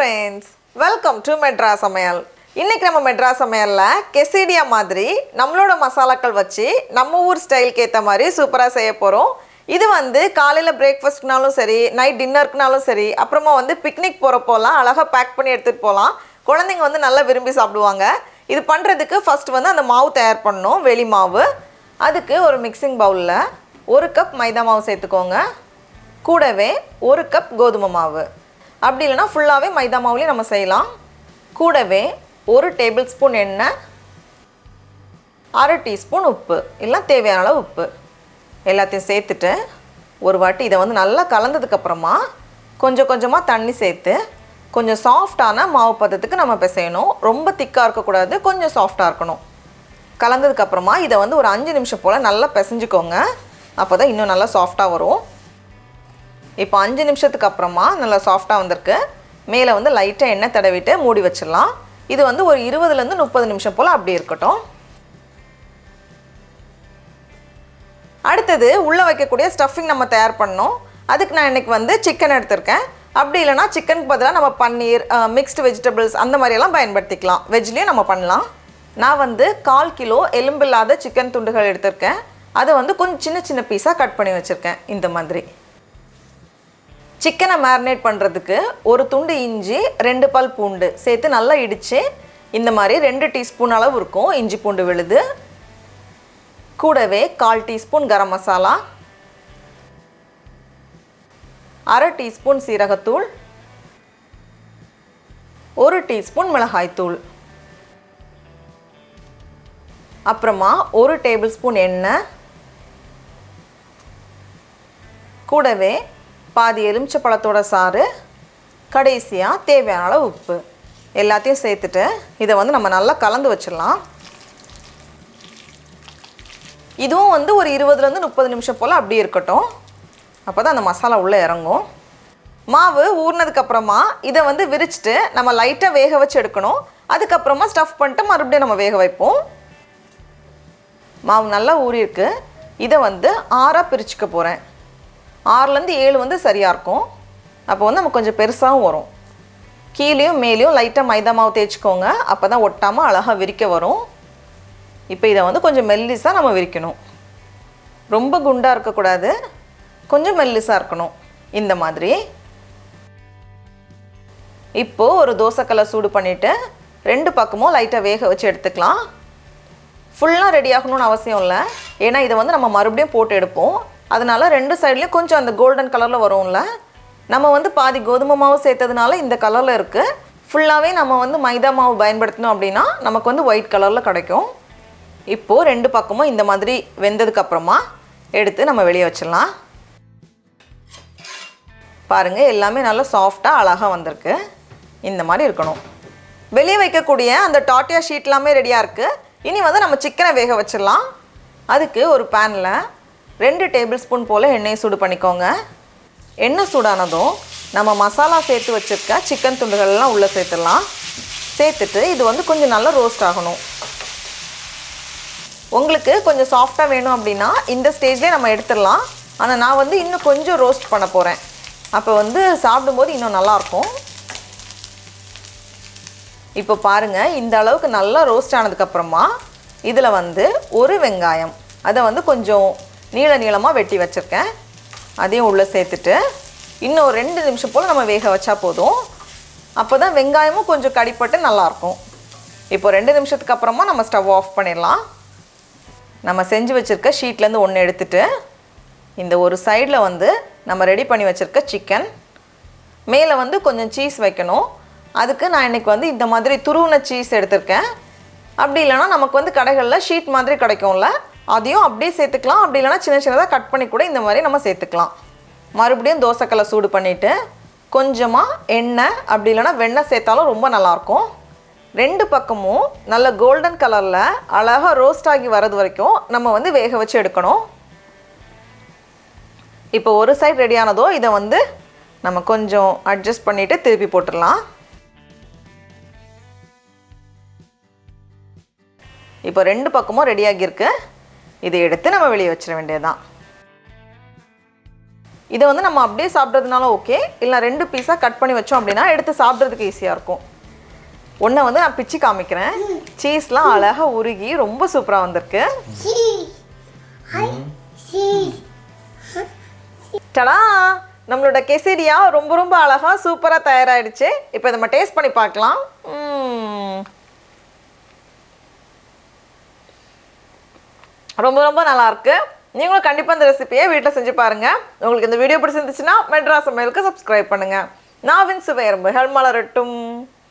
friends, welcome to Madras Samayal. இன்னைக்கு நம்ம Madras Samayalல quesadilla மாதிரி நம்மளோட மசாலாக்கள் வச்சு நம்ம ஊர் ஸ்டைலுக்கு ஏத்த மாதிரி சூப்பரா செய்ய போறோம். இது வந்து காலையில பிரேக்ஃபாஸ்ட்னாலும் சரி, நைட் டின்னர்க்குனாலும் சரி, அப்புறமா வந்து பிக்னிக் போறப்போலாம் அழகா பேக் பண்ணி எடுத்துட்டு போலாம். குழந்தைங்க வந்து நல்லா விரும்பி சாப்பிடுவாங்க. இது பண்றதுக்கு ஃபர்ஸ்ட் வந்து அந்த மாவு தயார் பண்ணனும், வெளி மாவு. அதுக்கு ஒரு மிக்சிங் பவுல்ல 1 கப் மைதா மாவு சேர்த்துக்கோங்க. கூடவே 1 கப் கோதுமை மாவு. அப்படி இல்லைனா ஃபுல்லாகவே மைதா மாவுலேயே நம்ம செய்யலாம். கூடவே 1 டேபிள் ஸ்பூன் எண்ணெய், 1/2 டீஸ்பூன் உப்பு, இல்லை தேவையான அளவு உப்பு எல்லாத்தையும் சேர்த்துட்டு ஒரு வாட்டி இதை வந்து நல்லா கலந்ததுக்கப்புறமா கொஞ்சம் கொஞ்சமாக தண்ணி சேர்த்து கொஞ்சம் சாஃப்டான மாவு பதத்துக்கு நம்ம பிசையணும். ரொம்ப திக்காக இருக்கக்கூடாது, கொஞ்சம் சாஃப்டாக இருக்கணும். கலந்ததுக்கப்புறமா இதை வந்து ஒரு 5 நிமிஷம் போல் நல்லா பிசைஞ்சிக்கோங்க. அப்போ தான் இன்னும் நல்லா சாஃப்டாக வரும். இப்போ 5 நிமிஷத்துக்கு அப்புறமா நல்லா சாஃப்டாக வந்திருக்கு. மேலே வந்து லைட்டாக எண்ணெய் தடவிட்டு மூடி வச்சிடலாம். இது வந்து ஒரு 20லேருந்து 30 நிமிஷம் போல் அப்படி இருக்கட்டும். அடுத்தது உள்ளே வைக்கக்கூடிய ஸ்டஃபிங் நம்ம தயார் பண்ணோம். அதுக்கு நான் இன்றைக்கி வந்து சிக்கன் எடுத்திருக்கேன். அப்படி இல்லைனா சிக்கனுக்கு பதிலாக நம்ம பன்னீர், மிக்ஸ்டு வெஜிடபிள்ஸ் அந்த மாதிரியெல்லாம் பயன்படுத்திக்கலாம். வெஜ்லேயும் நம்ம பண்ணலாம். நான் வந்து 1/4 கிலோ எலும்பில்லாத சிக்கன் துண்டுகள் எடுத்திருக்கேன். அதை வந்து கொஞ்சம் சின்ன சின்ன பீஸாக கட் பண்ணி வச்சுருக்கேன். இந்த மாதிரி சிக்கனை மேரினேட் பண்ணுறதுக்கு ஒரு துண்டு இஞ்சி, 2 பல் பூண்டு சேர்த்து நல்லா இடித்து இந்த மாதிரி 2 டீஸ்பூன் அளவு இருக்கும் இஞ்சி பூண்டு விழுது. கூடவே 1/4 டீஸ்பூன் கரம் மசாலா, 1/2 டீஸ்பூன் சீரகத்தூள், 1 டீஸ்பூன் மிளகாய்த்தூள், அப்புறமா 1 டேபிள் ஸ்பூன் எண்ணெய், கூடவே பாதி எலுமிச்சை பழத்தோட சாறு, கடைசியாக தேவையான அளவு உப்பு எல்லாத்தையும் சேர்த்துட்டு இதை வந்து நம்ம நல்லா கலந்து வச்சிடலாம். இதுவும் வந்து ஒரு 20லேருந்து 30 நிமிஷம் போல் அப்படி இருக்கட்டும். அப்போ தான் அந்த மசாலா உள்ளே இறங்கும். மாவு ஊறினதுக்கப்புறமா இதை வந்து விரிச்சிட்டு நம்ம லைட்டாக வேக வச்சு எடுக்கணும். அதுக்கப்புறமா ஸ்டஃப் பண்ணிட்டு மறுபடியும் நம்ம வேக வைப்போம். மாவு நல்லா ஊறியிருக்கு. இதை வந்து 6ஆக பிரிச்சுக்க போகிறேன். 6லேருந்து 7 வந்து சரியாக இருக்கும். அப்போ வந்து நமக்கு கொஞ்சம் பெருசாகவும் வரும். கீழேயும் மேலேயும் லைட்டாக மைதா மாவு தேய்ச்சிக்கோங்க. அப்போ தான் ஒட்டாமல் அழகாக விரிக்க வரும். இப்போ இதை வந்து கொஞ்சம் மெல்லிஸாக நம்ம விரிக்கணும். ரொம்ப குண்டாக இருக்கக்கூடாது, கொஞ்சம் மெல்லிஸாக இருக்கணும். இந்த மாதிரி இப்போது ஒரு தோசைக்கல்லை சூடு பண்ணிவிட்டு 2 பக்கமும் லைட்டாக வேக வச்சு எடுத்துக்கலாம். ஃபுல்லாக ரெடி ஆகணும்னு அவசியம் இல்லை. ஏன்னா இதை வந்து நம்ம மறுபடியும் போட்டு எடுப்போம். அதனால் 2 சைட்லேயும் கொஞ்சம் அந்த கோல்டன் கலரில் வரும்ல. நம்ம வந்து பாதி கோதுமை மாவு சேர்த்ததுனால இந்த கலரில் இருக்குது. ஃபுல்லாகவே நம்ம வந்து மைதா மாவு பயன்படுத்தணும் அப்படின்னா நமக்கு வந்து ஒயிட் கலரில் கிடைக்கும். இப்போது 2 பக்கமும் இந்த மாதிரி வெந்ததுக்கப்புறமா எடுத்து நம்ம வெளியே வச்சிடலாம். பாருங்கள், எல்லாமே நல்லா சாஃப்டாக அழகாக வந்திருக்கு. இந்த மாதிரி இருக்கணும். வெளியே வைக்கக்கூடிய அந்த டாட்டியா ஷீட் எல்லாமே ரெடியாக இருக்குது. இனி வந்து நம்ம சிக்கனை வேக வச்சிடலாம். அதுக்கு ஒரு பேனில் 2 டேபிள் ஸ்பூன் போல் எண்ணெயை சூடு பண்ணிக்கோங்க. எண்ணெய் சூடானதும் நம்ம மசாலா சேர்த்து வச்சுருக்க சிக்கன் துண்டுகள்லாம் உள்ளே சேர்த்துடலாம். சேர்த்துட்டு இது வந்து கொஞ்சம் நல்லா ரோஸ்ட் ஆகணும். உங்களுக்கு கொஞ்சம் சாஃப்டாக வேணும் அப்படின்னா இந்த ஸ்டேஜ்லேயே நம்ம எடுத்துடலாம். ஆனால் நான் வந்து இன்னும் கொஞ்சம் ரோஸ்ட் பண்ண போகிறேன். அப்போ வந்து சாப்பிடும்போது இன்னும் நல்லாயிருக்கும். இப்போ பாருங்கள், இந்த அளவுக்கு நல்லா ரோஸ்ட் ஆனதுக்கப்புறமா இதில் வந்து ஒரு வெங்காயம், அதை வந்து கொஞ்சம் நீளமாக வெட்டி வச்சுருக்கேன். அதையும் உள்ளே சேர்த்துட்டு இன்னும் 2 நிமிஷம் போல் நம்ம வேக வச்சா போதும். அப்போ தான் வெங்காயமும் கொஞ்சம் கடிப்பட்டு நல்லாயிருக்கும். இப்போ 2 நிமிஷத்துக்கு அப்புறமா நம்ம ஸ்டவ் ஆஃப் பண்ணிடலாம். நம்ம செஞ்சு வச்சுருக்க ஷீட்லேருந்து ஒன்று எடுத்துகிட்டு இந்த ஒரு சைடில் வந்து நம்ம ரெடி பண்ணி வச்சுருக்க சிக்கன், மேலே வந்து கொஞ்சம் சீஸ் வைக்கணும். அதுக்கு நான் இன்றைக்கி வந்து இந்த மாதிரி துருவின சீஸ் எடுத்திருக்கேன். அப்படி இல்லைனா நமக்கு வந்து கடைகளில் ஷீட் மாதிரி கிடைக்கும்ல, அதையும் அப்படியே சேர்த்துக்கலாம். அப்படி இல்லைனா சின்ன சின்னதாக கட் பண்ணி கூட இந்த மாதிரி நம்ம சேர்த்துக்கலாம். மறுபடியும் தோசைக்கல்லை சூடு பண்ணிவிட்டு கொஞ்சமாக எண்ணெய், அப்படி இல்லைனா வெண்ணெய் சேர்த்தாலும் ரொம்ப நல்லாயிருக்கும். 2 பக்கமும் நல்ல கோல்டன் கலரில் அழகாக ரோஸ்ட் ஆகி வரது வரைக்கும் நம்ம வந்து வேக வச்சு எடுக்கணும். இப்போ ஒரு சைடு ரெடியானதோ இதை வந்து நம்ம கொஞ்சம் அட்ஜஸ்ட் பண்ணிவிட்டு திருப்பி போட்டுடலாம். இப்போ 2 பக்கமும் ரெடியாகியிருக்கு. இதை எடுத்து நம்ம வெளியே வச்சிட வேண்டியதுதான். இதை வந்து நம்ம அப்படியே சாப்பிட்றதுனாலும் ஓகே, இல்லை 2 பீஸாக கட் பண்ணி வச்சோம் அப்படின்னா எடுத்து சாப்பிட்றதுக்கு ஈஸியாக இருக்கும். ஒன்றை வந்து நான் பிச்சு காமிக்கிறேன். சீஸ்லாம் அழகாக உருகி ரொம்ப சூப்பராக வந்திருக்கு. டடா, நம்மளோட quesadilla ரொம்ப ரொம்ப அழகாக சூப்பராக தயாராகிடுச்சு. இப்போ நம்ம டேஸ்ட் பண்ணி பார்க்கலாம். ரொம்ப ரொம்ப நல்லாயிருக்கு. நீங்களும் கண்டிப்பாக இந்த ரெசிபியை வீட்டில் செஞ்சு பாருங்கள். உங்களுக்கு இந்த வீடியோ பிடிச்சிருந்துச்சுன்னா மெட்ராஸ் சமையலுக்கு சப்ஸ்கிரைப் பண்ணுங்கள். நான் வின் சுவையரம்பு ஹெல்மலரட்டும்.